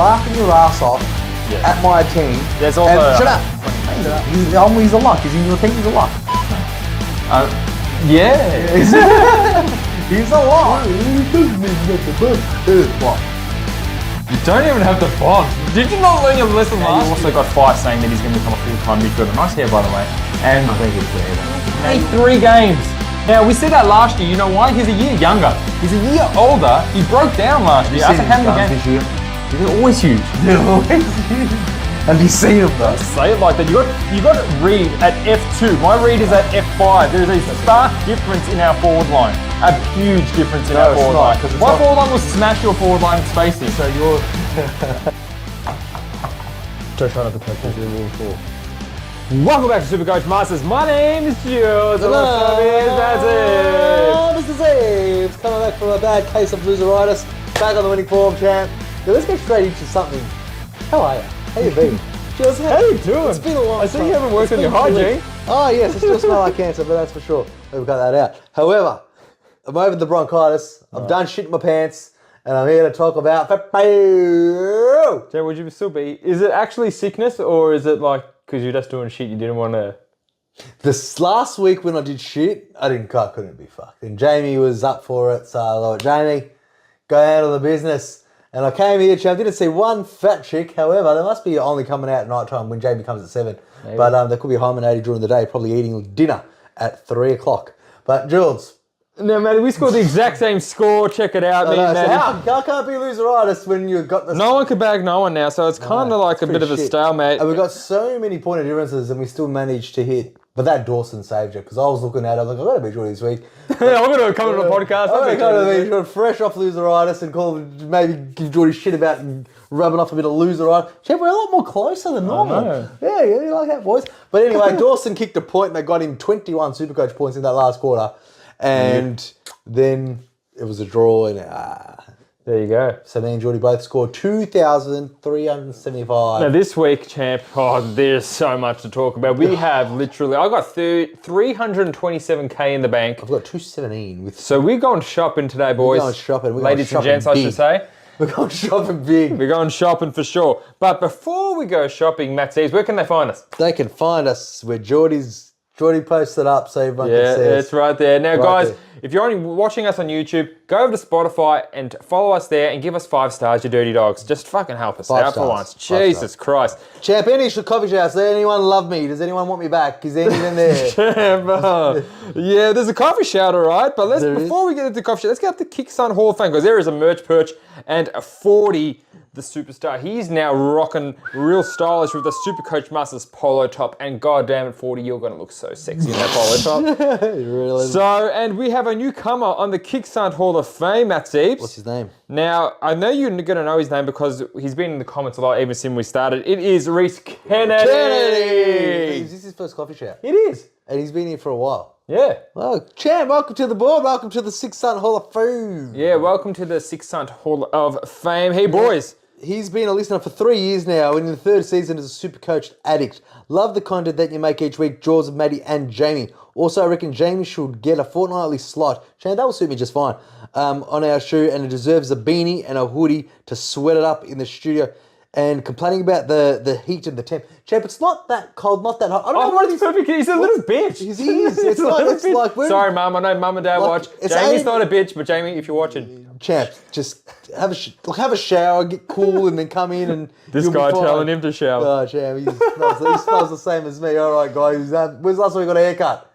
laughing your ass off at my team. There's also... Shut up. He's a lock. He's in your team. He's a lock. Yeah. He's a lock. What? You don't even have the box. Did you not learn your lesson last year? You also got Fife saying that he's going to become a full-time midfielder. Nice hair, by the way. And I think it's weird. 3 games. Now, we said that last year. You know why? He's a year younger. He's a year older. He broke down last year. After how many games? This year? They're always huge. They're always huge. Have you seen him though? Say it like that. You got to read at F2. My read is at F5. There's a stark difference in our forward line. A huge difference in our forward line. My forward line will smash your forward line spacing. So you're... Don't try not to touch this. Welcome back to SuperCoach Masters. My name is Jules. Hello, this is Eve. Coming back from a bad case of loseritis. Back on the winning form, champ. Now, let's get straight into something. How are you? How you been? Jules, how you doing? It's been a long time. I see you haven't worked on your hygiene. Oh yes, I still smell like cancer, but that's for sure. We've got that out. However, I'm over the bronchitis. I've done shit in my pants, and I'm here to talk about... Jay, would you still be... Is it actually sickness, or is it like because you're just doing shit you didn't want to... This last week when I did shit, I couldn't be fucked. And Jamie was up for it, so I thought, Jamie, go handle the business. And I came here, I didn't see one fat chick. However, they must be only coming out at night time when Jamie comes at 7. Maybe. But they could be home and 80 during the day, probably eating dinner at 3 o'clock. But Jules. No, Matty, we scored the exact same score. Check it out. I can't be loseritis when you've got this. No one can bag no one now, so it's kind of like a bit of a stalemate. And we've got so many point of differences and we still managed to hit. But that Dawson saved you because I was looking at it, I was like, I've got to beat Jordy this week. I'm going to come to the podcast. I'm going to be fresh off loseritis and maybe give Jordy shit about rubbing off a bit of loseritis. Champ, we're a lot more closer than normal. Yeah, you like that, boys. But anyway, Dawson kicked a point and they got him 21 SuperCoach points in that last quarter. And then it was a draw and there you go. So me and Jordy both scored 2,375. Now this week, champ, there's so much to talk about. We have literally, I got 327k in the bank. I've got 217. So we're going shopping today, boys. We're going shopping. Ladies and gents, I should say. We're going shopping big. We're going shopping for sure. But before we go shopping, Mattys, where can they find us? They can find us where Jordy posted up so everyone can see us. Yeah, it's right there. Now, guys, if you're only watching us on YouTube, go over to Spotify and follow us there and give us 5 stars, you dirty dogs. Just fucking help us out for once. Jesus Christ. Champ, any coffee shops, does anyone love me? Does anyone want me back? Is there anything there? Champ, yeah, there's a coffee shout, all right? But before we get into the coffee shout, let's get up to Kick Sunt Hall of Fame because there is a merch perch and a 40... the superstar. He's now rocking real stylish with the SuperCoach Masters polo top, and goddamn it, 40, you're going to look so sexy in that polo top. Really? So, and we have a newcomer on the Kick Sunt Hall of Fame, Mattys. What's his name? Now, I know you're going to know his name because he's been in the comments a lot even since we started. It is Reese Kennedy. Is this his first coffee shout? It is. And he's been here for a while. Yeah. Well, champ, welcome to the board. Welcome to the Kick Sunt Hall of Fame. Yeah, welcome to the Kick Sunt Hall of Fame. Hey, boys. He's been a listener for 3 years now, and in the 3rd season as a SuperCoach addict. Love the content that you make each week, Jaws, Matty, and Jamie. Also, I reckon Jamie should get a fortnightly slot. Shane, that will suit me just fine. On our shoe, and it deserves a beanie and a hoodie to sweat it up in the studio. And complaining about the heat and the temp. Champ, it's not that cold, not that hot. I don't know what he's perfect. He's a little bitch. He is. It's like sorry, Mum. I know Mum and Dad watch. Jamie's not a bitch, but Jamie, if you're watching. Champ, just have a shower, get cool, and then come in and this guy telling him to shower. Oh, Champ, he smells the same as me. All right, guys. When's the last time you got a haircut?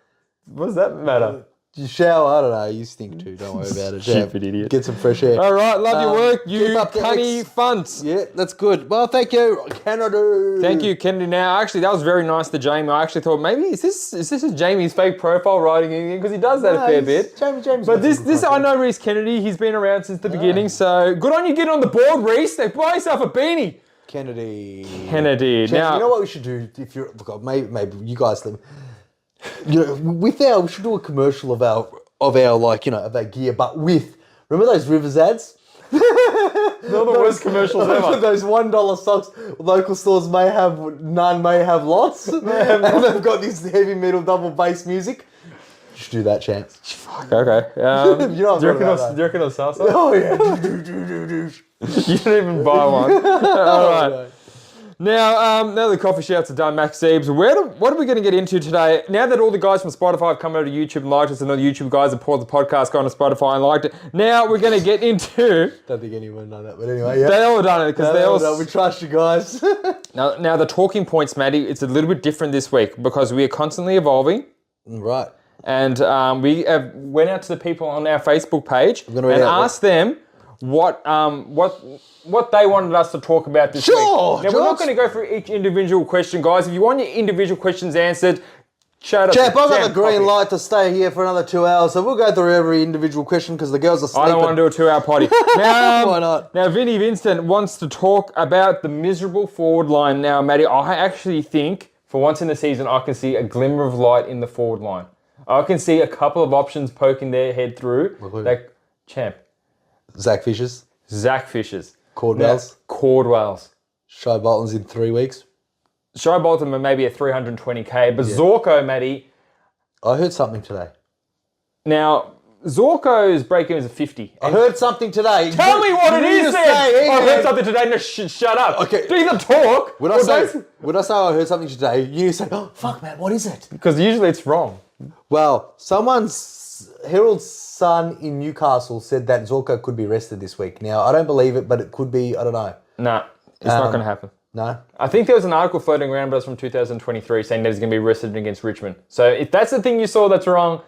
What does that matter? You shower, I don't know, you stink too, don't worry about it. Stupid idiot. Get some fresh air. All right, love your work, you cunny funts. Yeah, that's good. Well, thank you, Kennedy. Thank you, Kennedy. Now, actually, that was very nice to Jamie. I actually thought, maybe, is this Jamie's fake profile writing in? Because he does that a fair bit. James but this I know Reese Kennedy, he's been around since the beginning, so good on you getting on the board, Reese. They buy yourself a beanie. Kennedy. Now, you know what we should do? If you're, maybe you guys... You know, we should do a commercial of our gear, but with, remember those Rivers ads? They're the worst commercials ever. Those $1 socks, local stores may have, none may have lots, and they've got this heavy metal double bass music. You should do that, Chance. Fuck, okay. You know do you reckon I'll sell something? Oh, yeah. You didn't even buy one. All right. Now the coffee shouts are done, Max Siebes. What are we going to get into today? Now that all the guys from Spotify have come over to YouTube and liked us, and all the YouTube guys have paused the podcast, gone to Spotify and liked it. Now we're going to get into. Don't think anyone know that, but anyway, yeah. They all done it because they all. We trust you guys. Now the talking points, Matty, it's a little bit different this week because we are constantly evolving. Right. And we went out to the people on our Facebook page and asked them what they wanted us to talk about this week. Now, we're not going to go through each individual question, guys. If you want your individual questions answered, shut up. Champ, I've got the green light to stay here for another 2 hours, so we'll go through every individual question because the girls are sleeping. I don't want to do a 2-hour potty. Now, why not? Now, Vinny Vincent wants to talk about the miserable forward line. Now, Matty, I actually think for once in the season, I can see a glimmer of light in the forward line. I can see a couple of options poking their head through. Like, Champ. Zach Fishers. Cordwell's. Shy Bolton's in 3 weeks. Shy Bolton maybe a 320k, but Zorko, Matty. I heard something today. Now, Zorko's break-even is a 50. I heard something today. Tell me what it is then! I heard something today. No, shut up. Okay. Do either talk. When I say I heard something today, you say, oh, fuck, man, what is it? Because usually it's wrong. Well, Herald's son in Newcastle said that Zorko could be rested this week. Now, I don't believe it, but it could be, I don't know. No, it's not going to happen. No? I think there was an article floating around, but it's from 2023 saying that he's going to be rested against Richmond. So if that's the thing you saw that's wrong,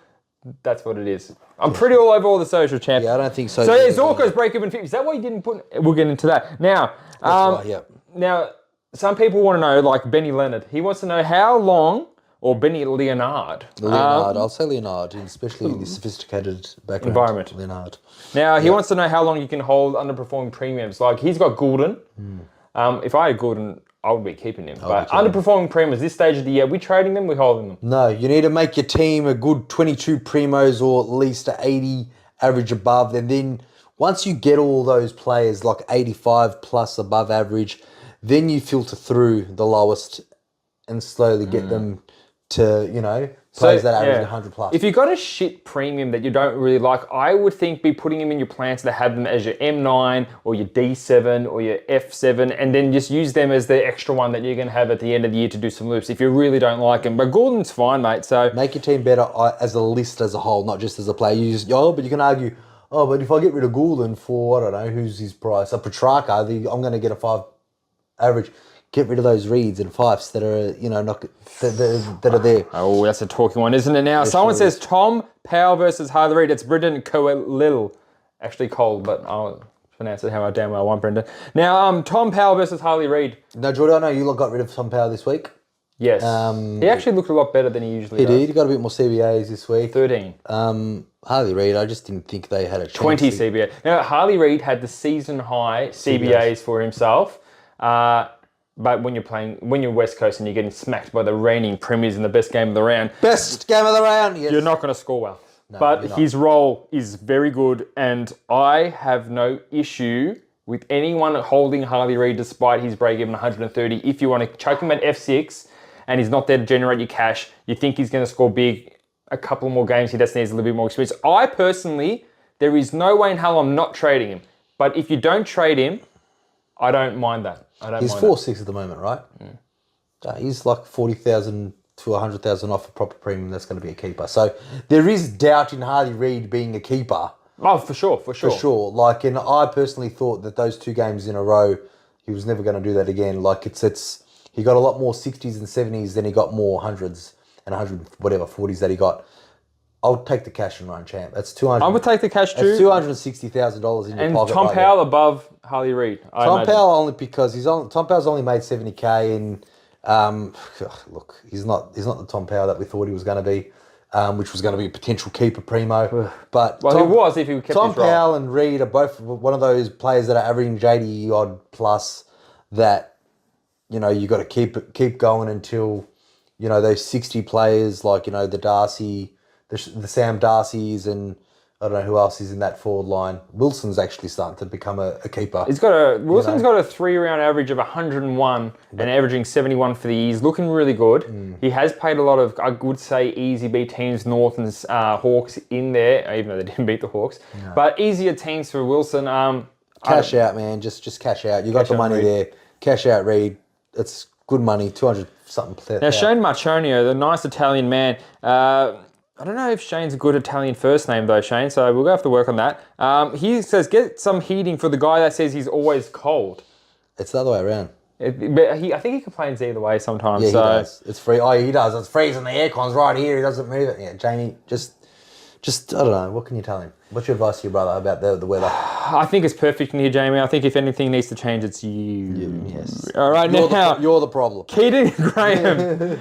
that's what it is. I'm pretty all over all the social, champ. Yeah, I don't think so. So yeah, Zorko's break-even 50. Is that why you didn't put... We'll get into that. Now, right, yeah. Now, some people want to know, like Benny Leonard, he wants to know how long... Or Benny Leonard. I'll say Leonard, especially in the sophisticated background. Environment. Leonard. Now, he wants to know how long you can hold underperforming premiums. Like, he's got Goulden. If I had Goulden, I would be keeping him. But underperforming premiums, this stage of the year, we trading them, we holding them? No, you need to make your team a good 22 primos or at least an 80 average above. And then once you get all those players, like 85 plus above average, then you filter through the lowest and slowly get them to, players that average 100 plus. If you've got a shit premium that you don't really like, I would think be putting them in your plans to have them as your M9 or your D7 or your F7 and then just use them as the extra one that you're going to have at the end of the year to do some loops if you really don't like them. But Gordon's fine, mate. So make your team better as a list as a whole, not just as a player. But you can argue, but if I get rid of Goulden for, I don't know, who's his price? A Petracca, I'm going to get a 5 average. Get rid of those reads and fifes that are, that are there. Oh, that's a talking one, isn't it now? Yes, Someone says Tom Powell versus Harley Reid. It's Brendan Coelho. Actually Cole, but I'll pronounce it how I damn well want, Brendan. Now, Tom Powell versus Harley Reid. No, Jordan, I know you got rid of Tom Powell this week. Yes. He actually looked a lot better than he usually does. He did. He got a bit more CBAs this week. 13. Harley Reid, I just didn't think they had a chance. 20 CBA. Now, Harley Reid had the season high CBAs for himself. But when you're West Coast and you're getting smacked by the reigning premiers in the best game of the round. Best game of the round, yes. You're not going to score well. No, but his role is very good, and I have no issue with anyone holding Harley Reid despite his break-even 130. If you want to chuck him at F6 and he's not there to generate your cash, you think he's going to score big, a couple more games, he just needs a little bit more experience. I personally, there is no way in hell I'm not trading him. But if you don't trade him, I don't mind that. He's 4.6 at the moment, right? He's like 40,000 to 100,000 off a proper premium. That's going to be a keeper. So there is doubt in Harley Reid being a keeper. Oh, for sure. For sure. Like, and I personally thought that those 2 games in a row, he was never going to do that again. Like, he got a lot more 60s and 70s than he got more 100s and 40s that he got. I'll take the cash and run, champ. That's 200. I would take the cash too. That's $260,000 in your pocket. And Tom Powell above Harley Reid. Tom Powell only because Tom Powell's only made 70k, and look, he's not the Tom Powell that we thought he was going to be, which was going to be a potential keeper primo. But he was if he kept Tom his role. Powell and Reid are both one of those players that are averaging JD odd plus that you got to keep going until those 60 players like the Darcy. The Sam Darcy's and I don't know who else is in that forward line. Wilson's actually starting to become a keeper. Wilson's got a 3-round average of 101 and averaging 71 for the year. He's looking really good. He has played a lot of, I would say, easy beat teams, North and Hawks in there, even though they didn't beat the Hawks. No. But easier teams for Wilson. Cash out, man. Just cash out. You got Cash the out, money Reed. there. Cash out, Reed. It's good money. 200 something. Now, Shane Marchionio, the nice Italian man. I don't know if Shane's a good Italian first name though, Shane, so we'll have to work on that. He says, get some heating for the guy that says he's always cold. It's the other way around. But I think he complains either way sometimes. Yeah, so. he does. It's free. Oh, he does. It's freezing. The aircon's right here. He doesn't move it. Yeah, Jamie, just I don't know. What can you tell him? What's your advice to your brother about the weather? I think it's perfect in here, Jamie. I think if anything needs to change, it's you. Yes. All right, You're the problem. Keaton Graham.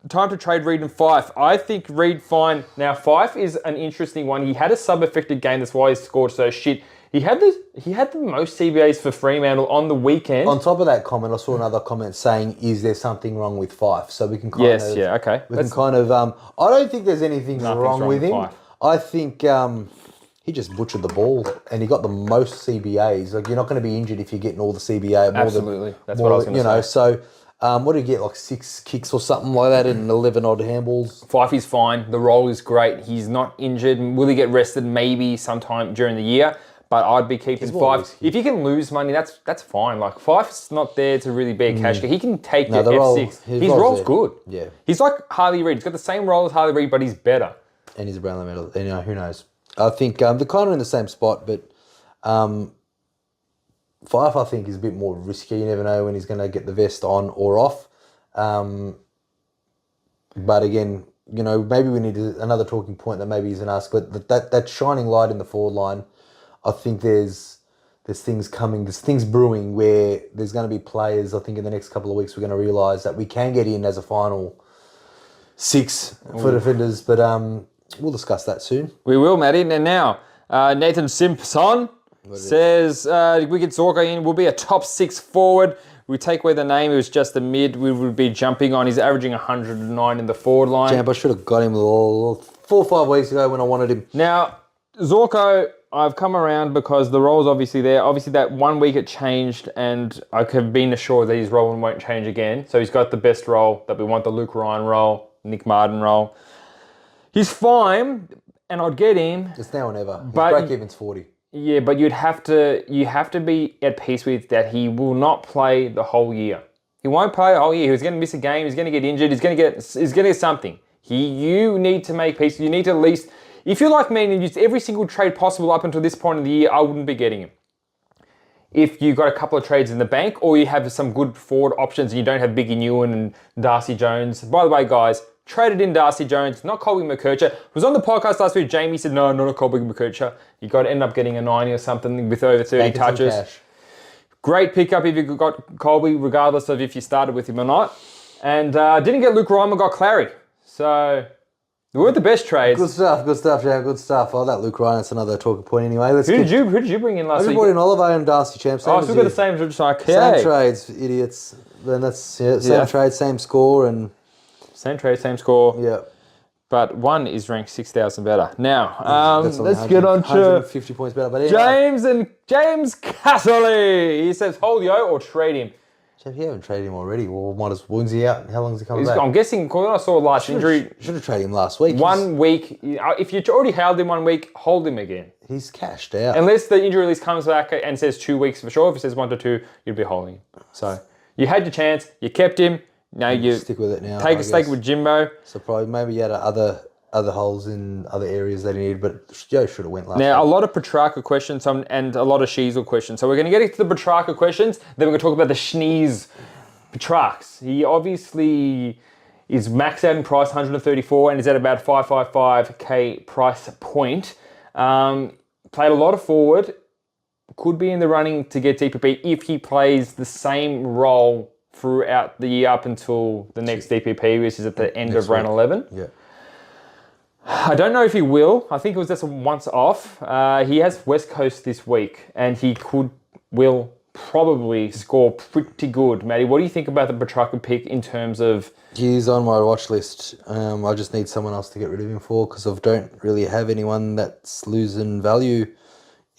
Time to trade Reed and Fife. I think Reed fine. Now, Fife is an interesting one. He had a sub-affected game. That's why he scored so shit. He had the most CBAs for Fremantle on the weekend. On top of that comment, I saw another comment saying, "Is there something wrong with Fife?" So we can kind of okay. We can kind of. I don't think there's anything wrong with him. Fife. I think he just butchered the ball and he got the most CBAs. Like, you're not going to be injured if you're getting all the CBA. Absolutely, that's what I was going to say. So. What did he get, like 6 kicks or something like that and 11 odd handballs? Fife is fine. The role is great. He's not injured. Will he get rested maybe sometime during the year? But I'd be keeping Fife. If you can lose money, that's fine. Like, Fife's not there to really be a cash guy. He can take your F6. His role's good. Yeah. He's like Harley Reid. He's got the same role as Harley Reid, but he's better. And he's a Brownlow medal. You know, who knows? I think they're kind of in the same spot, but Fife, I think, is a bit more risky. You never know when he's going to get the vest on or off. But again, you know, maybe we need another talking point that maybe isn't asked. But that shining light in the forward line, I think there's things coming, there's things brewing where there's going to be players, I think in the next couple of weeks, we're going to realise that we can get in as a final 6 for defenders. But we'll discuss that soon. We will, Matty. And now, Nathan Simpson says, we get Zorko in, we'll be a top 6 forward. We take away the name, it was just a mid, we would be jumping on. He's averaging 109 in the forward line. Champ, I should have got him 4 or 5 weeks ago when I wanted him. Now, Zorko, I've come around because the role's obviously there. Obviously, that 1 week it changed, and I have been assured that his role won't change again. So he's got the best role that we want, the Luke Ryan role, Nick Martin role. He's fine, and I'd get him. It's now or never. His But- break-even's 40. Yeah, but you have to be at peace with that he will not play the whole year. He won't play the whole year. He's going to miss a game. He's going to get injured. He's going to get something. You need to make peace. You need to at least, if you're like me and you use every single trade possible up until this point of the year, I wouldn't be getting him. If you've got a couple of trades in the bank or you have some good forward options and you don't have Biggie Newen and Darcy Jones. By the way, guys, traded in Darcy Jones, not Colby McKercher. Was on the podcast last week. Jamie said, no, not a Colby McKercher. You got to end up getting a 90 or something with over 30 touches. Great pickup if you got Colby, regardless of if you started with him or not. And didn't get Luke Ryan, got Clary. So they weren't the best trades. Good stuff, Jay. Good stuff. Oh, that Luke Ryan, that's another talking point anyway. Who did you bring in last week? I just brought in Oliver and Darcy Champ. Oh, so we've got the same. Okay. Same trades, idiots. Then that's same trade, same score, and same trade, same score. Yeah. But one is ranked 6,000 better. Now, let's get on to 150 points better. But anyway. James Casserly. He says, hold yo or trade him. Champ, you haven't traded him already. Well, when's he out? How long is he coming back? I'm guessing, because I saw last injury. Should have traded him last week. 1 week. If you already held him 1 week, hold him again. He's cashed out. Unless the injury list comes back and says 2 weeks for sure. If it says 1 to 2, you'd be holding him. So you had your chance. You kept him. Now you stick with it now. Take a stake with Jimbo. So probably maybe you had other holes in other areas that he needed, but Joe should have went last Now, week. a lot of Petracca questions and a lot of Sheezel questions. So we're going to get into the Petracca questions. Then we're going to talk about the Snheeeezel Petracca. He obviously is maxed out in price, 134, and is at about 555k price point. Played a lot of forward. Could be in the running to get DPP if he plays the same role throughout the year up until the next DPP, which is at the end of round 11. Yeah. I don't know if he will. I think it was just a once off. He has West Coast this week, and he will probably score pretty good. Matty, what do you think about the Petracca pick in terms of... He's on my watch list. I just need someone else to get rid of him for because I don't really have anyone that's losing value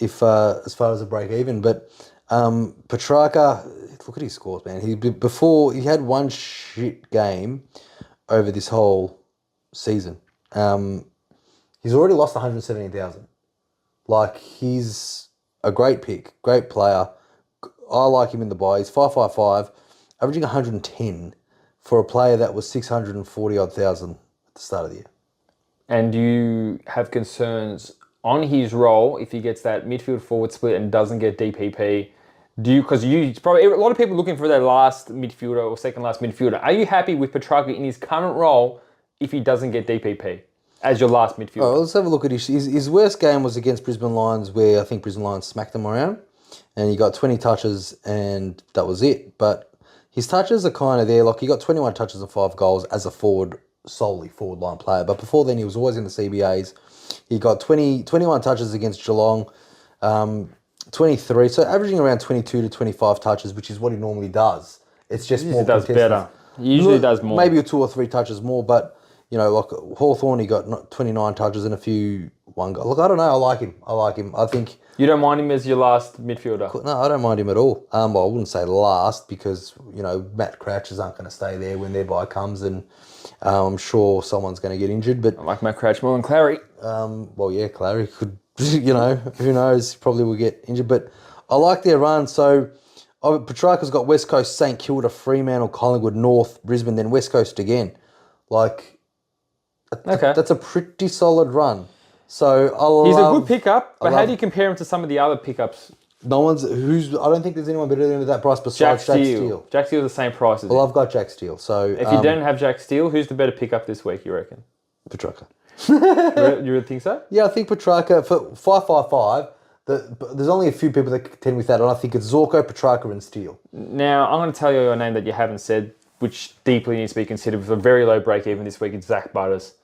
as far as a break even. But Petracca, look at his scores, man. He had one shit game over this whole season. He's already lost 117,000. Like, he's a great pick, great player. I like him in the buy. He's 555, averaging 110 for a player that was 640 odd thousand at the start of the year. And do you have concerns on his role if he gets that midfield forward split and doesn't get DPP? Because it's probably a lot of people looking for their last midfielder or second last midfielder. Are you happy with Petracca in his current role if he doesn't get DPP as your last midfielder? All right, let's have a look at his worst game was against Brisbane Lions, where I think Brisbane Lions smacked them around, and he got 20 touches, and that was it. But his touches are kind of there. Like, he got 21 touches and 5 goals as a solely forward line player. But before then, he was always in the CBAs. He got 21 touches against Geelong, 23, so averaging around 22 to 25 touches, which is what he normally does. It's just more does contested. better. He usually does more. Maybe 2 or 3 touches more, but, you know, like Hawthorn, he got 29 touches and a few one goal. Look, I don't know. I like him. I think... You don't mind him as your last midfielder? No, I don't mind him at all. Well, I wouldn't say last because, you know, Matt Crouchers aren't going to stay there when their bye comes, and I'm sure someone's going to get injured. But I like Matt Crouch more than Clary. Well, yeah, Clary could, you know, who knows, probably will get injured. But I like their run. So Petracca's got West Coast, St Kilda, Fremantle, Collingwood, North, Brisbane, then West Coast again. Like, that's a pretty solid run. So He's a good pickup, but how do you compare him to some of the other pickups? I don't think there's anyone better than him at that price besides Jack Steele. Jack Steele's the same price as him. Well, I've got Jack Steele. So if you don't have Jack Steele, who's the better pickup this week, you reckon? Petracca. You really think so? Yeah, I think Petracca for 555. There's only a few people that contend with that, and I think it's Zorko, Petracca, and Steele. Now, I'm going to tell you a name that you haven't said, which deeply needs to be considered with a very low break even this week. It's Zach Butters.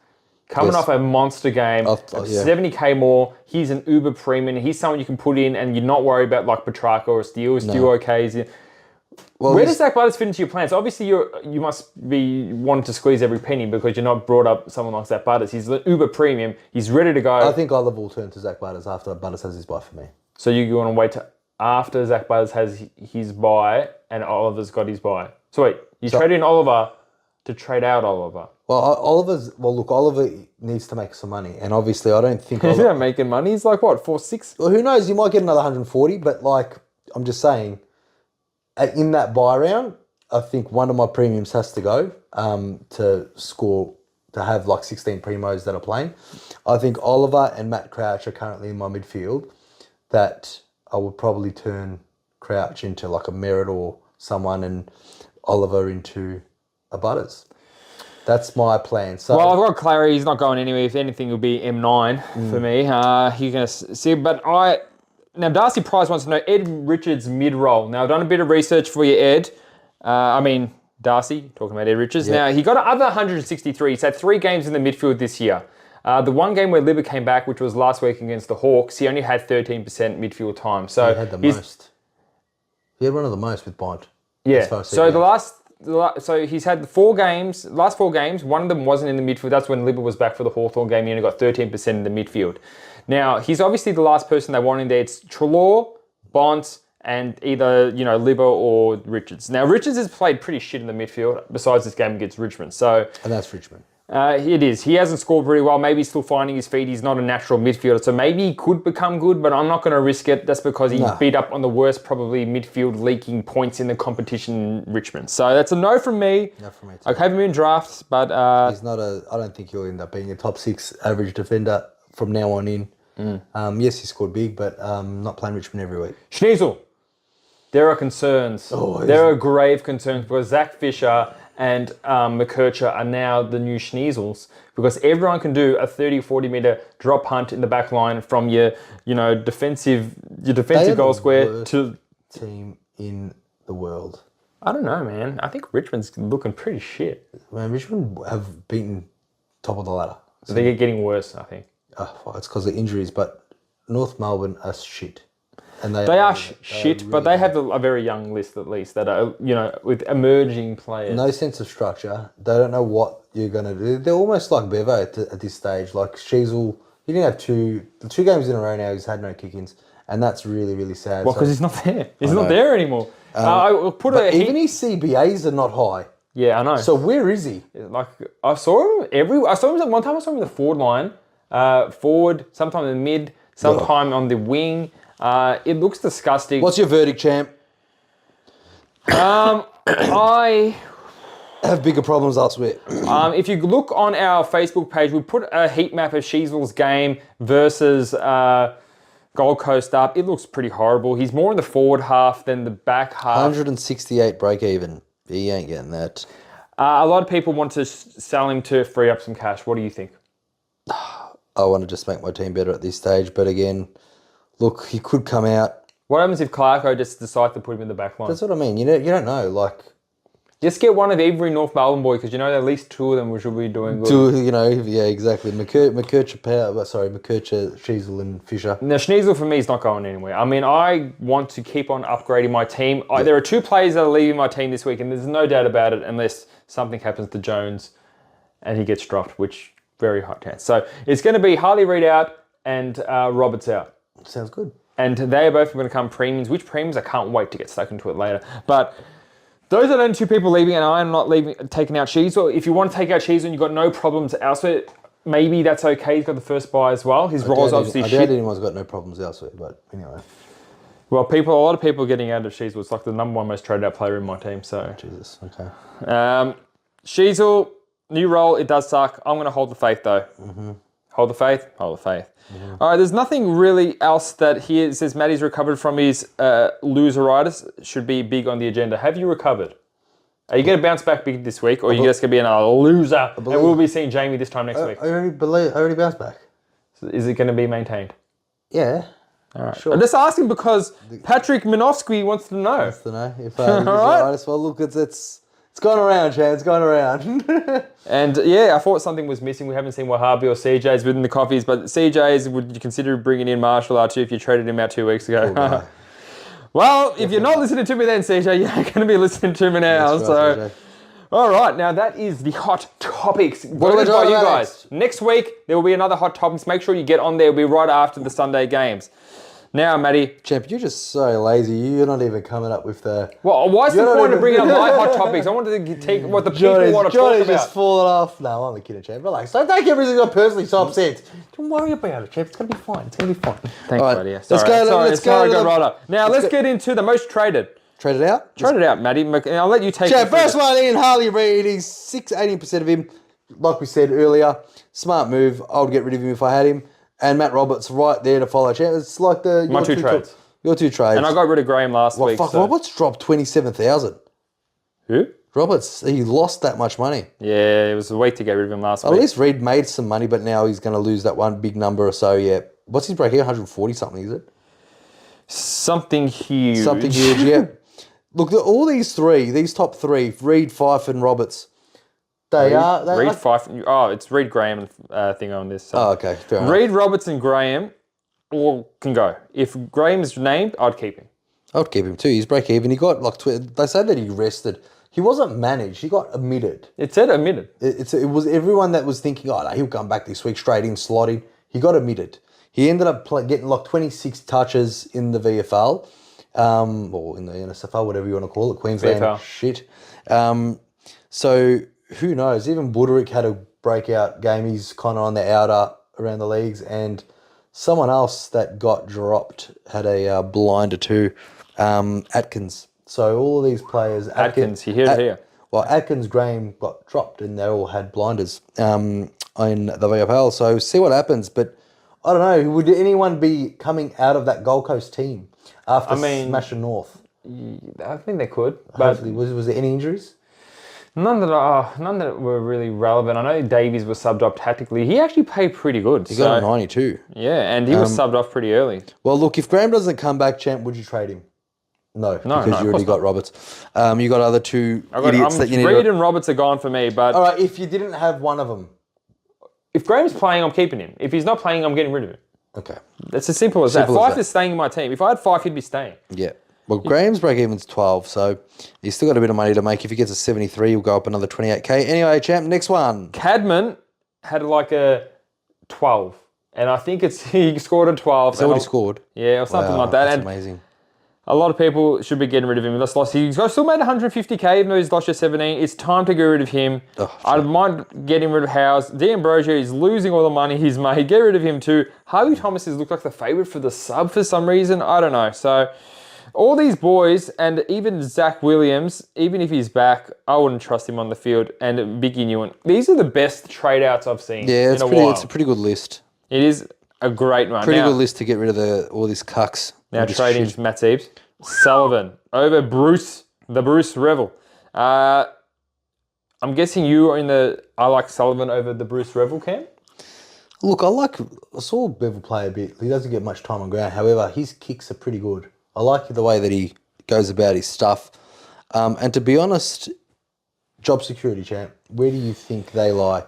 Coming off a monster game, 70k more. He's an uber premium. He's someone you can put in and you're not worried about like Petracca or Steele. Is Steele okay? Where does Zach Butters fit into your plans? Obviously, you must be wanting to squeeze every penny because you're not brought up someone like Zach Butters. He's an uber premium. He's ready to go. I think Oliver will turn to Zach Butters after Butters has his bye for me. So you want to wait till after Zach Butters has his bye and Oliver's got his bye. So wait, you trade in Oliver to trade out Oliver. Well, Oliver needs to make some money, and obviously I don't think he's not making money. He's like what, 4-6? Well, who knows? You might get another 140, but like I'm just saying, in that buy round, I think one of my premiums has to go to have like 16 primos that are playing. I think Oliver and Matt Crouch are currently in my midfield. That I would probably turn Crouch into like a Merritt or someone, and Oliver into a Butters. That's my plan. So, well, I've got Clary. He's not going anywhere. If anything, it'll be M9 for me. You're going to see. But now Darcy Price wants to know Ed Richards' mid-roll. Now, I've done a bit of research for you, Ed. Darcy, talking about Ed Richards. Yeah. Now, he got another 163. He's had 3 games in the midfield this year. The one game where Libba came back, which was last week against the Hawks, he only had 13% midfield time. So he had the most. He had one of the most with Bond. Yeah. So he's had last 4 games, one of them wasn't in the midfield. That's when Libba was back for the Hawthorn game. He only got 13% in the midfield. Now, he's obviously the last person they want in there. It's Treloar, Bont, and either, Libba or Richards. Now, Richards has played pretty shit in the midfield, besides this game against Richmond. And that's Richmond. It is. He hasn't scored very well. Maybe he's still finding his feet. He's not a natural midfielder. So maybe he could become good, but I'm not going to risk it. That's because he beat up on the worst, probably, midfield leaking points in the competition in Richmond. So that's a no from me. No from me too. I have him in drafts, but... he's not I don't think he'll end up being a top 6 average defender from now on in. Yes, he scored big, but not playing Richmond every week. Snheeezel. There are concerns. There are grave concerns because Zach Fisher and McKercher are now the new Snheeezels because everyone can do a 30, 40 metre drop hunt in the back line from your defensive goal square to... team in the world. I don't know, man. I think Richmond's looking pretty shit. Man, Richmond have beaten top of the ladder. So they're getting worse, I think. It's because of injuries, but North Melbourne are shit. And they are shit, but they have a very young list at least that are, with emerging players. No sense of structure. They don't know what you're going to do. They're almost like Bevo at this stage. Like Sheezel, he didn't have two games in a row now. He's had no kick-ins, and that's really, really sad. Well, because he's not there. He's not there anymore. Even his CBAs are not high. Yeah, I know. So where is he? Like I saw him one time. I saw him in the forward line, forward, sometime in the mid, sometime on the wing. It looks disgusting. What's your verdict, champ? I have bigger problems elsewhere. If you look on our Facebook page, we put a heat map of Snheeeezel's game versus Gold Coast up. It looks pretty horrible. He's more in the forward half than the back half. 168 break even. He ain't getting that. A lot of people want to sell him to free up some cash. What do you think? I want to just make my team better at this stage, but again, look, he could come out. What happens if Clarko just decides to put him in the back line? That's what I mean. You don't know. Like, just get one of every North Melbourne boy, because you know at least two of them should be doing good. Yeah, exactly. Snheeeezel and Fisher. Now, Snheeeezel for me is not going anywhere. I mean, I want to keep on upgrading my team. There are 2 players that are leaving my team this week, and there's no doubt about it unless something happens to Jones and he gets dropped, which very high chance. So it's going to be Harley Reid out and Roberts out. Sounds good. And they are both going to come premiums. Which premiums? I can't wait to get stuck into it later. But those are the only 2 people leaving, and I am not taking out Snheeeezel. If you want to take out Snheeeezel and you've got no problems elsewhere, maybe that's okay. He's got the first buy as well. His role's obviously shit. I doubt anyone's got no problems elsewhere, but anyway. Well, a lot of people are getting out of Snheeeezel. It's like the number 1 most traded out player in my team. So Jesus, okay. Snheeeezel, new role, it does suck. I'm going to hold the faith though. Mm-hmm. Hold the faith. Hold the faith. Mm-hmm. All right, there's nothing really else that here says Matty's recovered from his loseritis. Should be big on the agenda. Have you recovered? Are you going to bounce back big this week, or are you just going to be a loser? And we'll be seeing Jamie this time next week. I already bounced back. So is it going to be maintained? Yeah. All right. Sure. I'm just asking because Patrick Minovsky wants to know. Wants to know if loseritis. Well, look, it's gone around, Chad. It's gone around. And yeah, I thought something was missing. We haven't seen Wahhabi or CJ's within the coffees, but CJ's, would you consider bringing in Marshall R2 if you traded him out 2 weeks ago? Well, if you're not listening to me then, CJ, you're going to be listening to me now. That's right, CJ. All right, now that is the hot topics. Voted by you guys. Next week, there will be another hot topics. Make sure you get on there. It'll be right after the Sunday games. Now, Matty. Champ, you're just so lazy. You're not even coming up with the... Well, why is the point of bringing up my hot topics? I wanted to take what the people want to talk about. Just falling off. No, I'm only kidding, Champ. Relax. Don't take everything so personally so upset. Don't worry about it, Champ. It's going to be fine. It's going to be fine. Thanks, buddy. Yeah. Let's go right up. Now, let's get into the most traded. Trade it out? Trade it out, Matty. I'll let you take it. Champ, first one in, Harley Reid. He's 18% of him. Like we said earlier, smart move. I would get rid of him if I had him. And Matt Roberts right there to follow. Champ, it's like my two trades. Your 2 trades. And I got rid of Graham last week. Fuck, so. Roberts dropped 27,000. Who? Roberts, he lost that much money. Yeah, it was a week to get rid of him last week. At least Reid made some money, but now he's going to lose that one big number or so, yeah. What's his break here? 140 something, is it? Something huge. Something huge, yeah. Look, all these top 3, Reid, Fife and Roberts, Reid, Fife. Oh, it's Reid, Graham thing on this. So. Oh, okay, fair enough. Reid, Roberts and Graham all can go. If Graham's named, I'd keep him. I'd keep him too. He's break even. He got they say that he rested. He wasn't managed. He got omitted. It said omitted. It was everyone that was thinking, oh, no, he'll come back this week straight in, slotting. He got omitted. He ended up getting like 26 touches in the VFL, or in the NSFL, whatever you want to call it, Queensland VFL. Shit. So who knows? Even Buderick had a breakout game. He's kind of on the outer around the leagues, and someone else that got dropped had a blinder too, Atkins. So all these players... Atkins, you hear it here. Well, Atkins, Graham got dropped and they all had blinders in the VFL. So see what happens. But I don't know, would anyone be coming out of that Gold Coast team after smashing North? I think they could. Hopefully. Was there any injuries? None that were really relevant. I know Davies was subbed off tactically. He actually played pretty good. He got a 92. Yeah, and he was subbed off pretty early. Well, look, if Graham doesn't come back, Champ, would you trade him? No, because you already got Roberts. You got other 2 idiots that you need. Reid and Roberts are gone for me, but... All right, if you didn't have one of them. If Graham's playing, I'm keeping him. If he's not playing, I'm getting rid of him. Okay. That's as simple as that. Fife is staying in my team. If I had Fife, he'd be staying. Yeah. Well, Graham's break-even's 12, so he's still got a bit of money to make. If he gets a 73, he'll go up another 28K. Anyway, Champ, next one. Cadman had like a 12, and I think he scored a 12. Is that what he scored? Yeah, or something like that. That's and amazing. A lot of people should be getting rid of him. He still made 150k, even though he's lost your 17. It's time to get rid of him. I mind getting rid of Howes. D'Ambrosio is losing all the money he's made. Get rid of him too. Harvey Thomas has looked like the favourite for the sub for some reason. I don't know. So all these boys, and even Zach Williams, even if he's back, I wouldn't trust him on the field. And Biggie Newen. These are the best trade outs I've seen in a while. It's a pretty good list. It is a great one. Pretty good list to get rid of all these cucks. Now trading Mattys. Sullivan over the Bruce Revel. I'm guessing you are I like Sullivan over the Bruce Revel camp? Look, I saw Bevel play a bit. He doesn't get much time on ground. However, his kicks are pretty good. I like the way that he goes about his stuff. And to be honest, job security, champ, where do you think they lie?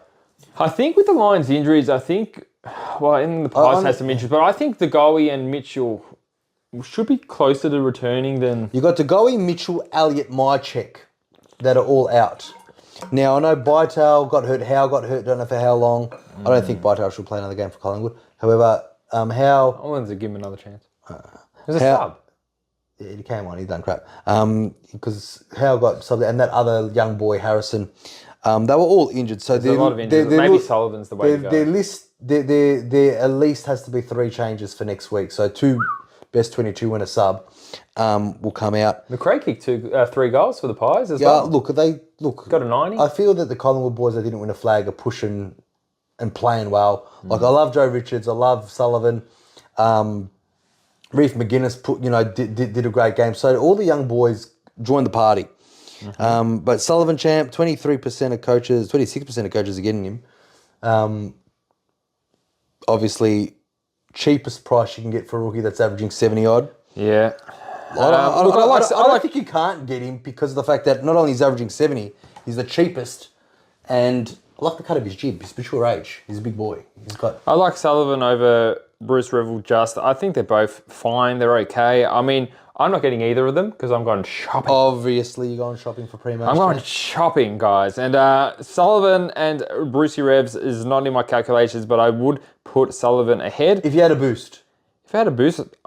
I think with the Lions' injuries, in the Pies has some injuries, but I think the Gowie and Mitchell should be closer to returning than... You got Gowie, Mitchell, Elliott, Mychek that are all out. Now, I know Bytail got hurt, Howe got hurt, don't know for how long. I don't think Bytail should play another game for Collingwood. However, Howe... I wanted to give him another chance. There's a sub. Yeah, he came on, he done crap. Because Howe got subbed, and that other young boy, Harrison, they were all injured. So there's a lot of injuries. Maybe Sullivan's the way to go. Their list, there at least has to be 3 changes for next week. So 2... best 22 winner sub will come out. McRae kicked 3 goals for the Pies as well. Look. Got a 90. I feel that the Collingwood boys that didn't win a flag are pushing and playing well. Like I love Joe Richards, I love Sullivan. Reef McGuinness did a great game. So all the young boys joined the party. But Sullivan champ, 23% of coaches, 26% of coaches are getting him. Obviously, cheapest price you can get for a rookie that's averaging 70 odd. Yeah. I don't think you can't get him because of the fact that not only is he averaging 70, he's the cheapest, and I like the cut of his jib. He's mature age. He's a big boy. I like Sullivan over Bruce Revel. I think they're both fine. They're okay. I mean, I'm not getting either of them because I'm going shopping. Obviously, you're going shopping for pre-match. I'm going shopping, guys. And Sullivan and Brucey Revs is not in my calculations, but I would put Sullivan ahead. If you had a boost.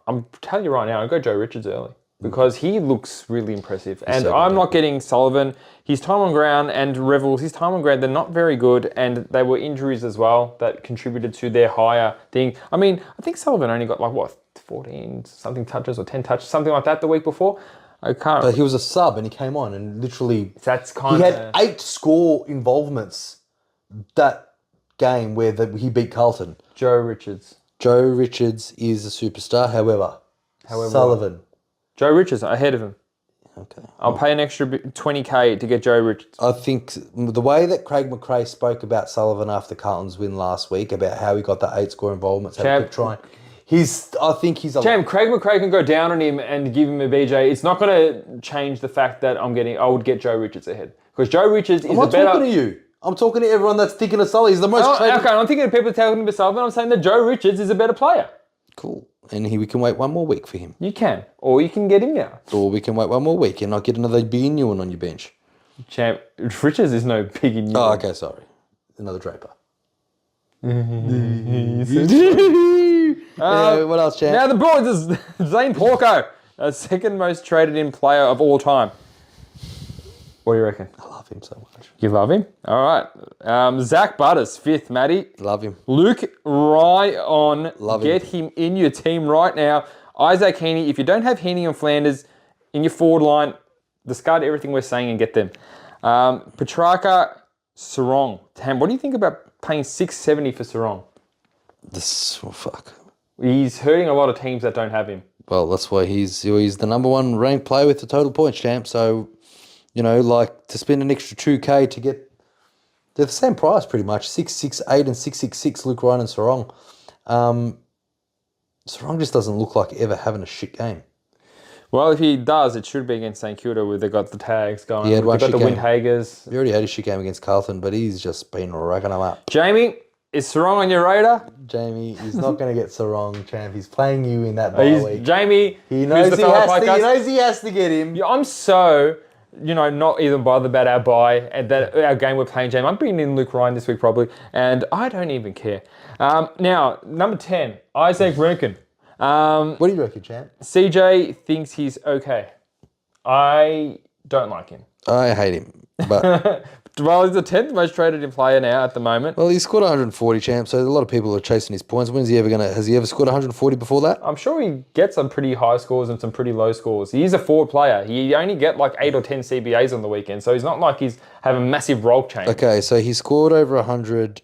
I'm telling you right now, I'd go Joe Richards early because he looks really impressive. And I'm not getting Sullivan. His time on ground and Revels, his time on ground, they're not very good. And they were injuries as well that contributed to their higher thing. I mean, I think Sullivan only got 14 something touches or 10 touches, something like that the week before. I can't. But he was a sub and he came on and literally... He had 8 score involvements that game where he beat Carlton. Joe Richards is a superstar, however Sullivan. Joe Richards ahead of him. Okay. I'll pay an extra 20k to get Joe Richards. I think the way that Craig McRae spoke about Sullivan after Carlton's win last week, about how he got the 8 score involvements, how to keep trying. I think he's a... Champ, Craig McRae can go down on him and give him a BJ. It's not going to change the fact that I would get Joe Richards ahead. Because Joe Richards is I'm not talking to you. I'm talking to everyone that's thinking of Sully. He's the most traded... Okay, I'm thinking of people talking about Sullivan. I'm saying that Joe Richards is a better player. Cool. And we can wait one more week for him. You can. Or you can get him now. Or we can wait one more week and not get another big new one on your bench. Champ, Richards is no big new one. Oh, okay, sorry. Another Draper. What else, champ? Now the boards is Zane Porco, second most traded in player of all time. What do you reckon? I love him so much. You love him? All right. Zach Butters, 5th, Matty. Love him. Luke Ryan. Love him. Get him in your team right now. Isaac Heaney. If you don't have Heaney and Flanders in your forward line, discard everything we're saying and get them. Petracca, Sarong. Tam, what do you think about paying $670 for Sarong? Fuck. He's hurting a lot of teams that don't have him. Well, that's why he's the number 1 ranked player with the total points, champ. So, to spend an extra 2k to get... They're the same price pretty much. 668 and 666, Luke Ryan and Sarong. Sarong just doesn't look like ever having a shit game. Well, if he does, it should be against St Kilda where they got the tags going. They've got the Windhagers. He already had a shit game against Carlton, but he's just been racking them up. Jamie, is Sarong on your radar? Jamie, he's not going to get Sarong, champ. He's playing you in that bye week. Jamie, he knows he has to get him. Yeah, I'm so... not even bothered about our bye and that our game we're playing, James. I'm bringing in Luke Ryan this week probably, and I don't even care. Now, number 10, Isaac Rankin. What do you reckon, champ? CJ thinks he's okay. I don't like him. I hate him, but Well, he's the 10th most traded in player now at the moment. well, he scored 140, champ. So a lot of people are chasing his points. When's he ever gonna? Has he ever scored 140 before that? I'm sure he gets some pretty high scores and some pretty low scores. He's a forward player. He only get like 8 or 10 CBAs on the weekend, so he's not like he's have a massive role change. Okay, so he scored over 100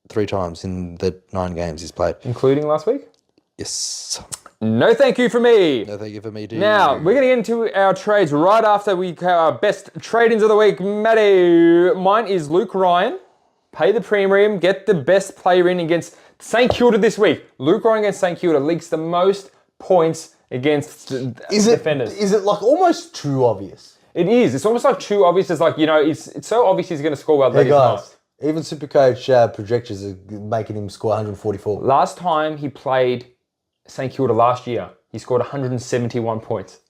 3 times in the 9 games he's played. Including last week? Yes. No thank you for me. No, thank you for me, dude. Now, we're going to get into our trades right after we have our best trade-ins of the week. Matty, mine is Luke Ryan. Pay the premium, get the best player in against St Kilda this week. Luke Ryan against St Kilda leaks the most points against defenders. Is it like almost too obvious? It is. It's almost like too obvious. It's like, it's so obvious he's going to score well. Hey guys, even SuperCoach projections are making him score 144. Last time he played St Kilda last year, he scored 171 points.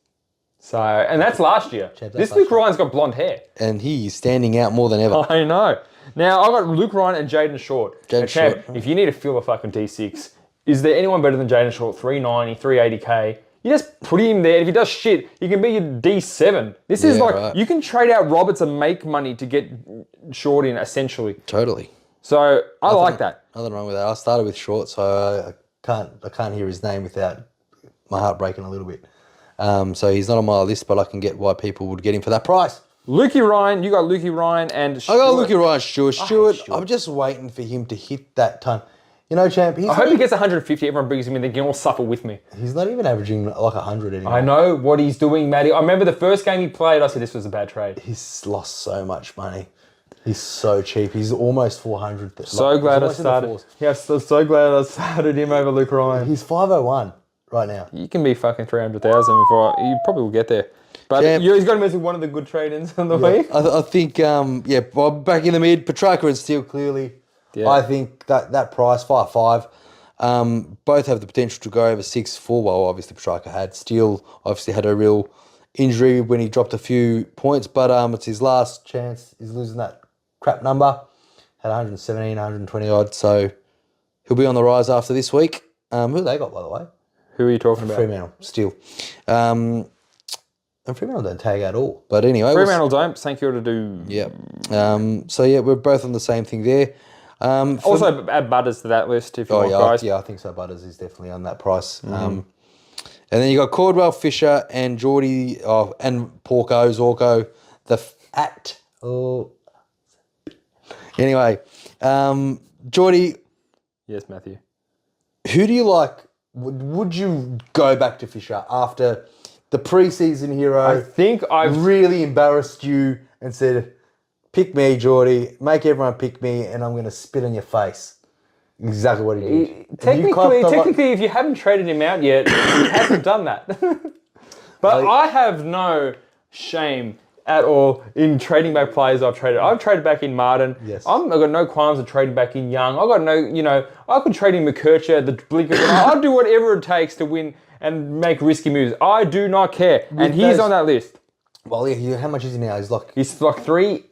So, and that's last year. This Luke Ryan's got blonde hair. And he's standing out more than ever. I know. Now, I've got Luke Ryan and Jaden Short. Jaden Short. If you need to fill a fucking D6, is there anyone better than Jaden Short? 390, 380k. You just put him there. If he does shit, he can be your D7. This is like, right. You can trade out Roberts and make money to get Short in, essentially. Totally. So, I like that. Nothing wrong with that. I started with Short, so I can't hear his name without my heart breaking a little bit. So he's not on my list, but I can get why people would get him for that price. Lukey Ryan, you got Lukey Ryan and Stuart. I got Lukey Ryan, Stuart. I'm just waiting for him to hit that ton. You know, champ, I hope he gets 150. Everyone brings him in. They can all suffer with me. He's not even averaging like 100 anymore. I know what he's doing, Matty. I remember the first game he played, I said this was a bad trade. He's lost so much money. He's so cheap. He's almost 400. So glad I started. Yes, so glad I started him over Luke Ryan. He's 501 right now. You can be fucking 300,000 before you probably will get there. But he's got to miss one of the good trade-ins in the week. I think, Bob back in the mid, Petracca and Steele clearly. Yeah. I think that price, 5.5, both have the potential to go over 6.4. Well, obviously Petracca had. Steele obviously had a real injury when he dropped a few points, but it's his last chance. He's losing that crap number. Had 117, 120 odd, so he'll be on the rise after this week. Who they got, by the way? Who are you talking about? Fremantle, Steele. And Fremantle don't tag at all. But anyway. Fremantle don't. St Kilda do. Yeah. We're both on the same thing there. Also, add Butters to that list if you want, guys. Yeah, I think so. Butters is definitely on that price. And then you got Cordwell, Fisher, and Jordy, and Zorko, Anyway, Jordy. Yes, Matthew. Who do you like? Would you go back to Fisher after the preseason hero? I think I've really embarrassed you and said, pick me, Jordy, make everyone pick me, and I'm going to spit on your face. Exactly what he did. Technically, if you haven't traded him out yet, he hasn't done that. But I have no shame at all in trading back players I've traded. I've traded back in Martin. Yes. I've got no qualms of trading back in Young. I've got no, I could trade in McKercher, the blink of I'll do whatever it takes to win and make risky moves. I do not care. And he's on that list. Well, yeah, how much is he now? He's like 380.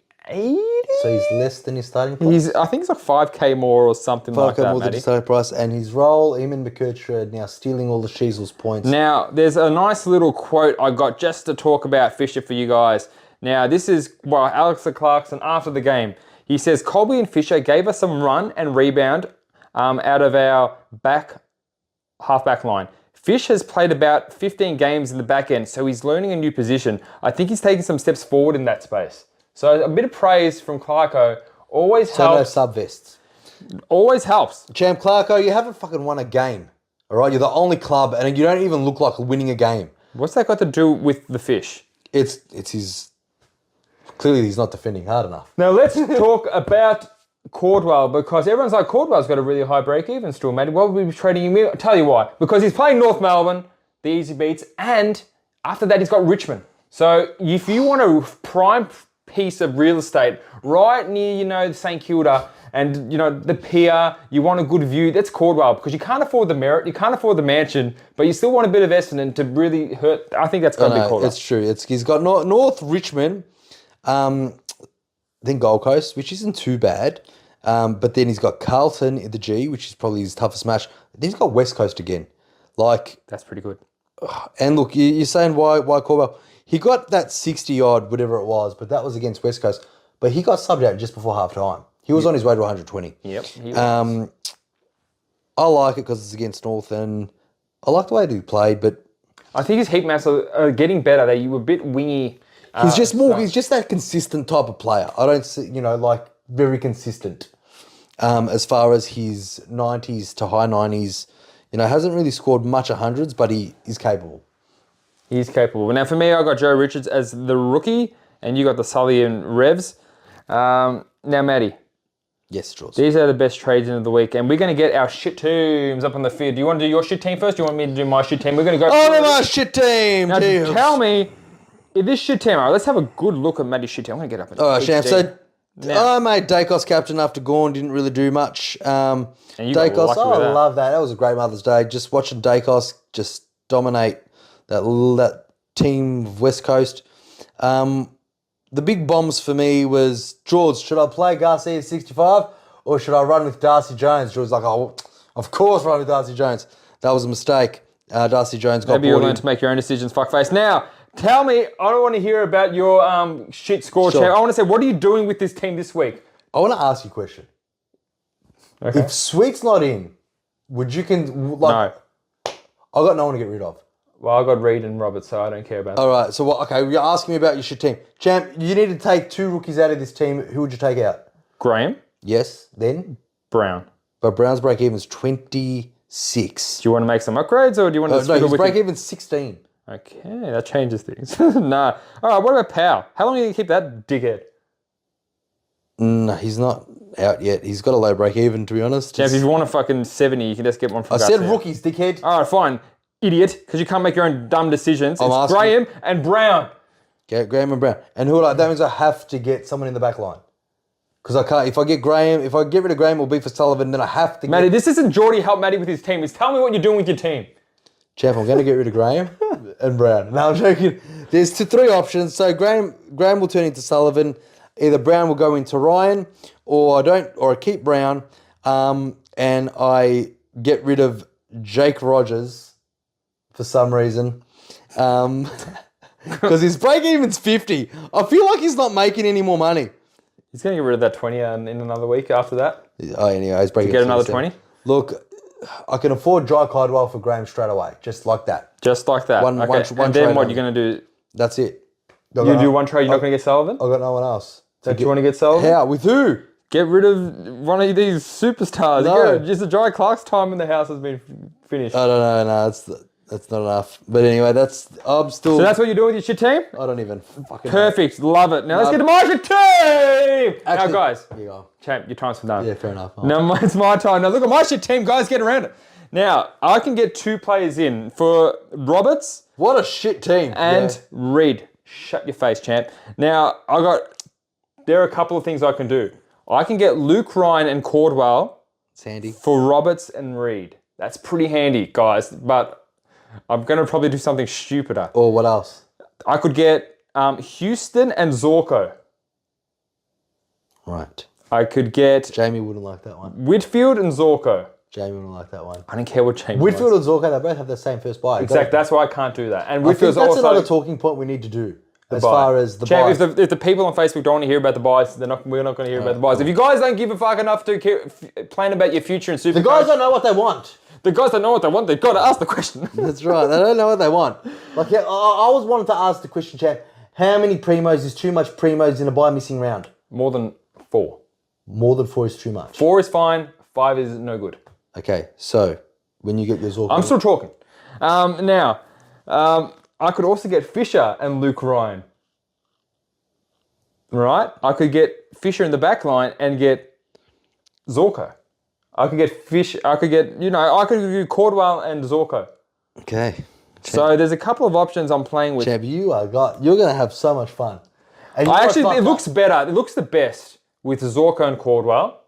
So he's less than his starting price? I think it's like 5k more or something like that, 5k more than his starting price. And his role, him and McKercher are now stealing all the Sheezel's points. Now, there's a nice little quote I got just to talk about Fisher for you guys. Now, this is Alex Clarkson after the game. He says, Colby and Fisher gave us some run and rebound out of our half-back line. Fish has played about 15 games in the back end, so he's learning a new position. I think he's taking some steps forward in that space. So a bit of praise from Clarko always helps. So no sub-vests. Always helps. Champ Clarko, you haven't fucking won a game. All right? You're the only club, and you don't even look like winning a game. What's that got to do with the Fish? It's his... Clearly, he's not defending hard enough. Now, let's talk about Cordwell, because everyone's like, Cordwell's got a really high break-even still, Matty. Why would we be trading him? I'll tell you why. Because he's playing North Melbourne, the easy beats, and after that, he's got Richmond. So if you want a prime piece of real estate right near, St Kilda and, the pier, you want a good view, that's Cordwell, because you can't afford the Merit, you can't afford the mansion, but you still want a bit of Essendon to really hurt. I think that's going to be Cordwell. It's true. He's got North Richmond, then Gold Coast, which isn't too bad. But then he's got Carlton in the G, which is probably his toughest match. Then he's got West Coast again. Like, That's pretty good. and look, you're saying why Corbell? He got that 60 odd, whatever it was, but that was against West Coast. But he got subbed out just before half time. He was on his way to 120. Yep. He was. I like it because it's against North, and I like the way he played, but I think his heat maps are getting better. They were a bit wingy. he's just he's just that consistent type of player. I don't see, like very consistent as far as his 90s to high 90s. Hasn't really scored much of hundreds, but he is capable. He's capable. Now, for me, I got Joe Richards as the rookie, and you got the Sully and Revs. Now, Matty. Yes, Jaws. These are the best trades in of the week, and we're going to get our shit teams up on the field. Do you want to do your shit team first? Do you want me to do my shit team? We're going to go... Oh, my shit team! Now, tell me, if this shit team... All right, let's have a good look at Matty's shit team. I'm going to get up and... All right, Sham. So, I made Dacos captain after Gorn. Didn't really do much. And you Dacos, got lucky with that. love that. That was a great Mother's Day. Just watching Dacos just dominate that team of West Coast. The big bombs for me was, George, should I play Garcia 65 or should I run with Darcy Jones? George was like, oh, of course run with Darcy Jones. That was a mistake. Darcy Jones got Maybe you're going to make your own decisions, fuckface. Now, tell me, I don't want to hear about your shit score Sure. champ. I want to say, what are you doing with this team this week? I want to ask you a question. Okay. If Sweet's not in, would you No. I got no one to get rid of. Well, I got Reed and Roberts, so I don't care about that. All right, so okay, you're asking me about your shit team. Champ, you need to take 2 rookies out of this team. Who would you take out? Graham, Yes, then? Brown. But Brown's break even's 26. Do you want to make some upgrades or do you want to No, stick his with break even's 16. Okay, that changes things. Nah. All right, what about Powell? How long are you going to keep that dickhead? No, he's not out yet. He's got a low break even, to be honest. If you want a fucking 70, you can just get one from I said Garcia. rookies, dickhead. All right, fine. Idiot, because you can't make your own dumb decisions. I'm It's asking- Graham and Brown. Get Graham and Brown. And who that means I have to get someone in the back line. Because I can't, if I get rid of Graham, it'll be for Sullivan, then I have to Matty, this isn't Jordie help Matty with his team. It's tell me what you're doing with your team. Champ, I'm going to get rid of Graham and Brown. No, I'm joking. There's 3 options. So Graham will turn into Sullivan. Either Brown will go into Ryan, or I keep Brown, and I get rid of Jake Rogers for some reason, because his break even's 50. I feel like he's not making any more money. He's going to get rid of that 20 in another week after that. Oh, anyway, his break Get even's another 57. 20? Look, I can afford Jai Caldwell for Graham straight away, just like that. Just like that. One okay. trade And then what only. you're going to do? That's it. You do one trade, you're not going to get Sullivan? I got no one else. Don't you want to get Sullivan? How? With who? Get rid of one of these superstars. No. Just the Jai Clark's time in the house has been finished. I don't know. No, that's not enough. But anyway, I'm still. So that's what you're doing with your shit team? I don't even fucking. Perfect. Love it. Now let's get to my shit team. Now, Actually, guys. you go. Champ, your time's done. Yeah, fair enough. Now it's my time. Now look at my shit team, guys. Get around it. Now I can get 2 players in for Roberts What a shit team. and Reed. Shut your face, champ. Now there are a couple of things I can do. I can get Luke Ryan and Cordwell It's handy. for Roberts and Reed. That's pretty handy, guys. But I'm going to probably do something stupider. Or what else? I could get Houston and Zorko. Right. I could get Jamie wouldn't like that one. Whitfield and Zorko. Jamie wouldn't like that one. I don't care what Chamberlain Whitfield and Zorko, they both have the same first buy. Exactly. That's why I can't do that. And I think Whitfield's that's also another talking point we need to do. As buy. far as the Champ, buy. if the people on Facebook don't want to hear about the buys, we're not going to hear about the buys. If you guys don't give a fuck enough to plan about your future in Supercoach, The guys don't know what they want. the guys don't know what they want. They've got to ask the question. That's right. They don't know what they want. Like, yeah, I always wanted to ask the question, champ, how many primos is too much primos in a buy missing round? More than 4. More than 4 is too much. 4 is fine. 5 is no good. Okay, so when you get your Zorko... I'm still talking. Now, I could also get Fisher and Luke Ryan. Right? I could get Fisher in the back line and get Zorko. I could get I could do Cordwell and Zorko. Okay. So there's a couple of options I'm playing with. Champ, you're going to have so much fun. And It looks better. It looks the best with Zorko and Cordwell.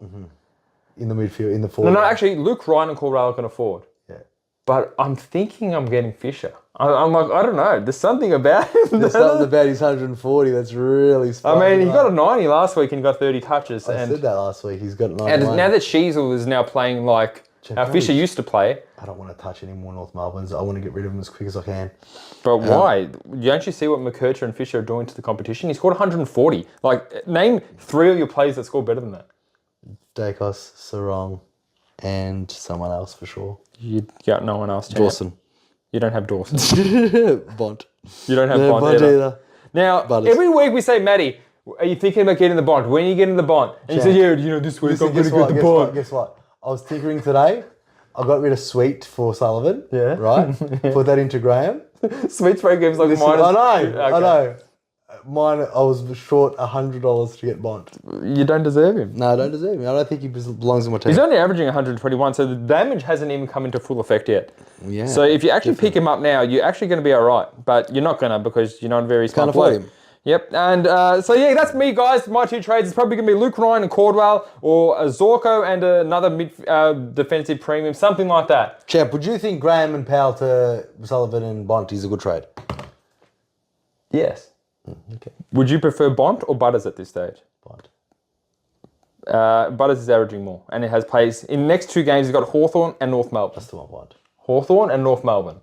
in the midfield, in the forward. No, actually, Luke Ryan and Cordwell I can afford. Yeah. But I'm thinking I'm getting Fisher. I'm like, I don't know. There's something about him. There's something about his 140 that's really I spicy. mean, he got a 90 last week and got 30 touches. I and said that last week. He's got 91. and now that Snheeezel is now playing like Fisher used to play. I don't want to touch any more North Melbournes. I want to get rid of them as quick as I can. But why? Don't you see what McKercher and Fisher are doing to the competition? He scored 140. Like, name 3 of your players that score better than that. Dacos, Sarong, and someone else for sure. You got no one else. Dawson. You don't have Dawson. Bont. You don't have Bond either. Now, every week we say, Matty, are you thinking about getting the Bond? When are you getting the Bond? And he says, yeah, this week I'm going to get the Bond. Guess what? I was tinkering today. I got rid of Sweet for Sullivan. Yeah. Right? Put that into Graham. Sweet's free games like mine. I know. Mine, I was short $100 to get Bond. You don't deserve him. No, I don't deserve him. I don't think he belongs in my team. He's only averaging 121, so the damage hasn't even come into full effect yet. Yeah. So if you actually pick him up now, you're actually going to be all right. But you're not going to because you're not a very smart player. Can't afford him. Yep, and so yeah, that's me, guys. My 2 trades is probably going to be Luke Ryan and Cordwell, or a Zorko and another defensive premium, something like that. Champ, would you think Graham and Powell to Sullivan and Bont is a good trade? Yes. Okay. Would you prefer Bont or Butters at this stage? Bont. Butters is averaging more, and it has plays in the next 2 games. He's got Hawthorn and North Melbourne. That's the one, Bont. Hawthorn and North Melbourne.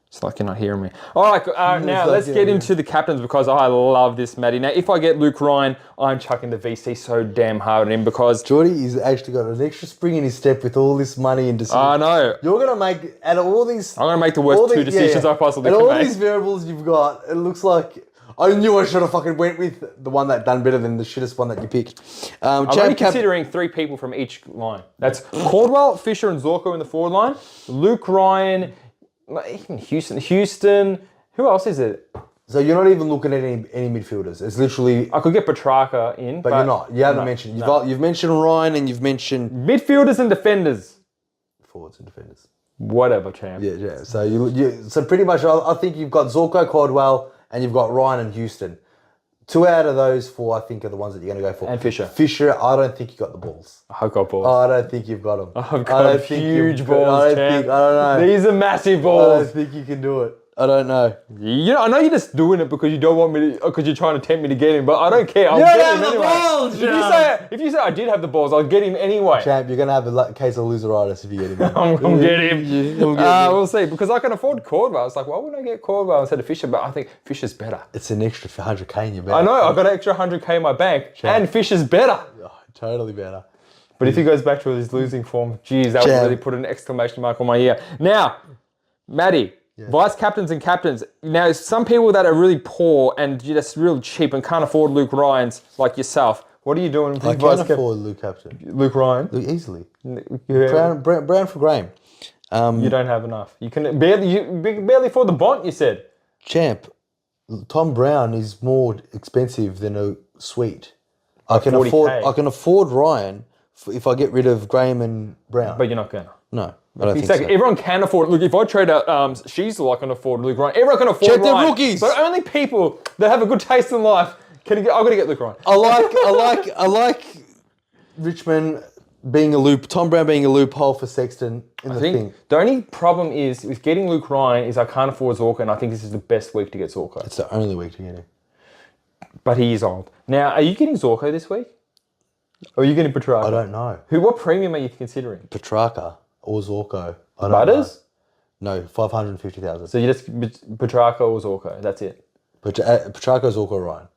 It's like you're not hearing me. All right, now let's get into the captains because I love this, Matty. Now, if I get Luke Ryan, I'm chucking the VC so damn hard at him because... Jordy, he's actually got an extra spring in his step with all this money and decisions. I know. You're going to make, out of all these... I'm going to make the worst 2 decisions I possibly can make. And all these variables you've got, it looks like... I knew I should have fucking went with the one that done better than the shittest one that you picked. I'm only considering 3 people from each line. That's Cordwell, Fisher and Zorko in the forward line. Luke Ryan... Even Houston. Who else is it? So you're not even looking at any midfielders. It's literally... I could get Petracca in. But you're not. You haven't mentioned... You've mentioned Ryan and you've mentioned... Midfielders and defenders. Forwards and defenders. Whatever, champ. Yeah. So so pretty much I think you've got Zorko, Cordwell, and you've got Ryan and Houston. 2 out of those 4, I think, are the ones that you're going to go for. And Fisher. Fisher, I don't think you got the balls. I've got balls. I don't think you've got them. I've got huge balls, champ. I don't know. These are massive balls. I don't think you can do it. I don't know. I know you're just doing it because you don't want me to, because you're trying to tempt me to get him, but I don't care. I'll get him anyway. Balls, if you say I did have the balls, I'll get him anyway. Champ, you're going to have a case of loseritis if you get him. I'm going to get him. We'll see, because I can afford Cordwell. It's like, why wouldn't I get Cordwell instead of Fisher? But I think Fisher's better. It's an extra 100k in your bank. I know, I've got an extra 100k in my bank, and Fisher's better. Oh, totally better. But if he goes back to his losing form, geez, that would really put an exclamation mark on my ear. Now, Matty. Yeah. Vice captains and captains. Now, some people that are really poor and you're just real cheap and can't afford Luke Ryan's, like yourself, what are you doing? I can't afford Luke Captain. Luke Ryan? Easily. Yeah. Brown for Graham. You don't have enough. You can barely afford the Bont, you said. Champ, Tom Brown is more expensive than a Sweet. I can afford Ryan if I get rid of Graham and Brown. But you're not going to. No. I don't think so. Everyone can afford. Look, if I trade out Snheeezel, I can afford Luke Ryan. Everyone can afford Ryan. They're rookies. But only people that have a good taste in life can get. I've got to get Luke Ryan. I like Richmond being a loop. Tom Brown being a loophole for Sexton in the thing. The only problem is with getting Luke Ryan is I can't afford Zorko, and I think this is the best week to get Zorko. It's the only week to get him. But he is old. Now, are you getting Zorko this week? Or are you getting Petracca? I don't know. What premium are you considering? Petracca or Zorko. Butters? No, 550,000. So you just Petracca or Zorko. That's it. Petracca, Zorko, Ryan.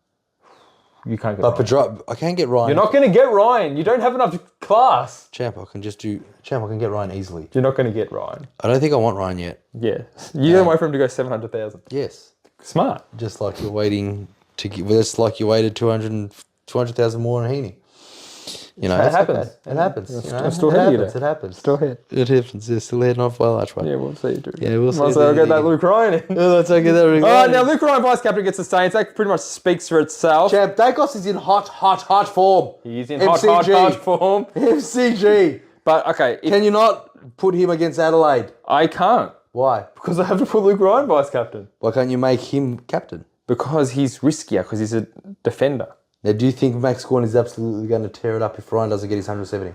You can't get Ryan. I can't get Ryan. You're not going to get Ryan. You don't have enough class. Champ, I can get Ryan easily. You're not going to get Ryan. I don't think I want Ryan yet. Yeah. You don't wait for him to go 700,000. Yes. Smart. Just like you're waiting to give. Just like you waited 200,000 more on Heaney. You know, it happens. Okay. It happens. I'm still ahead of you. It happens. Still ahead. It happens. You're still heading off well, Archway. Yeah, we'll see, dude. Yeah, we'll see. I'll get that Luke Ryan in. Let's get that Luke Ryan. All right, now Luke Ryan vice captain gets the Saints. That pretty much speaks for itself. Champ, Dacos is in hot form. He's in hot form. FCG. But, okay. Can you not put him against Adelaide? I can't. Why? Because I have to put Luke Ryan vice captain. Why can't you make him captain? Because he's riskier, because he's a defender. Now, do you think Max Gawn is absolutely going to tear it up if Ryan doesn't get his 170?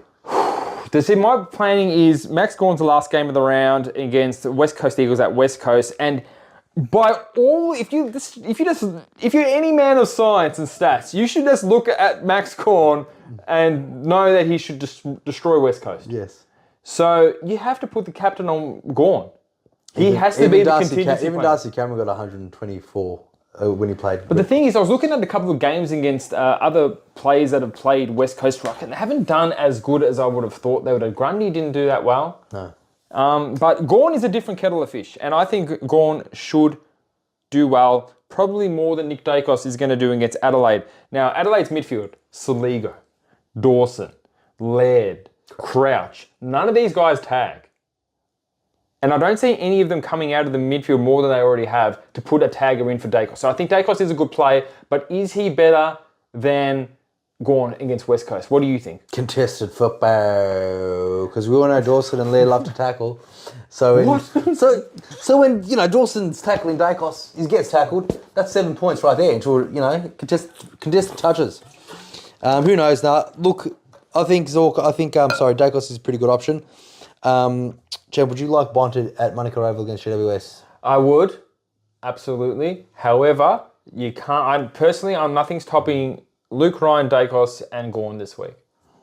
See, my planning is Max Gawn's the last game of the round against the West Coast Eagles at West Coast, and by all, if you're any man of science and stats, you should just look at Max Gawn and know that he should just destroy West Coast. Yes. So you have to put the captain on Gawn. He has to be the contingency Even player. Darcy Cameron got 124 when he played. But the thing is, I was looking at a couple of games against other players that have played West Coast Ruck, and they haven't done as good as I would have thought they would have. Grundy didn't do that well. No. But Gawn is a different kettle of fish, and I think Gawn should do well, probably more than Nick Dacos is going to do against Adelaide. Now, Adelaide's midfield, Soligo, Dawson, Laird, Crouch, none of these guys tag. And I don't see any of them coming out of the midfield more than they already have to put a tagger in for Dacos. So I think Dacos is a good play, but is he better than Gawn against West Coast? What do you think? Contested football, because we all know Dawson and Laird love to tackle. So when Dawson's tackling Dacos, he gets tackled. That's 7 points right there until contested touches. Who knows now? Look, I think Dacos is a pretty good option. Jeb, would you like Bonted at Monica Oval against GWS? I would, absolutely. However, you can't. I'm nothing's topping Luke Ryan, Dacos, and Gawn this week.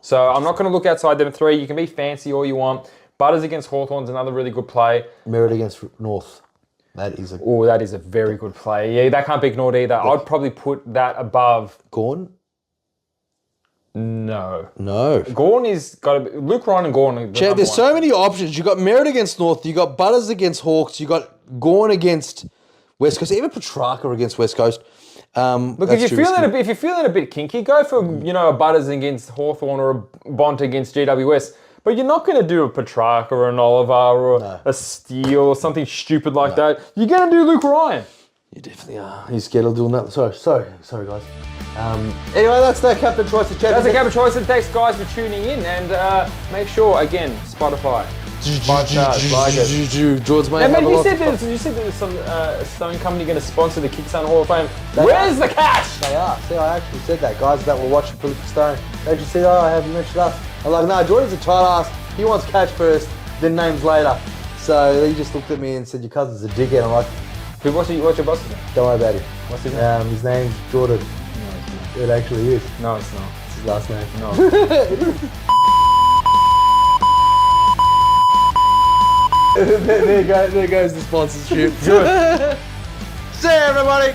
So I'm not going to look outside them three. You can be fancy all you want. Butters against Hawthorn's another really good play. Merritt against North. That is a very good play. Yeah, that can't be ignored either. I'd probably put that above Gawn. No. Gawn is got to be Luke Ryan and Gawn. Chad, there's so many options. You got Merritt against North. You got Butters against Hawks. You got Gawn against West Coast. Even Petracca against West Coast. Look, if you're feeling a bit kinky, go for a Butters against Hawthorn or a Bont against GWS. But you're not going to do a Petracca or an Oliver or a Steele or something stupid like that. You're going to do Luke Ryan. You definitely are. He's scared of doing that. Sorry, guys. Anyway, that's the Captain Choice of Chad. That's the Captain Choice, and thanks, guys, for tuning in. And make sure, again, Spotify. 5 stars, like it. George, mate. Now, you said there was some stone company going to sponsor the Kickstone Hall of Fame. Where's the cash? They are. See, I actually said that. Guys that were watching Philip Stone, they just said, I haven't mentioned us. I'm like, no, Jordan's a tight ass. He wants cash first, then names later. So he just looked at me and said, your cousin's a dickhead. I'm like, what's your boss's name? Don't worry about him. What's his name? His name's Jordan. No, it's not. It actually is. No, it's not. It's his last name. No. There goes the sponsorship. Good. See you, everybody.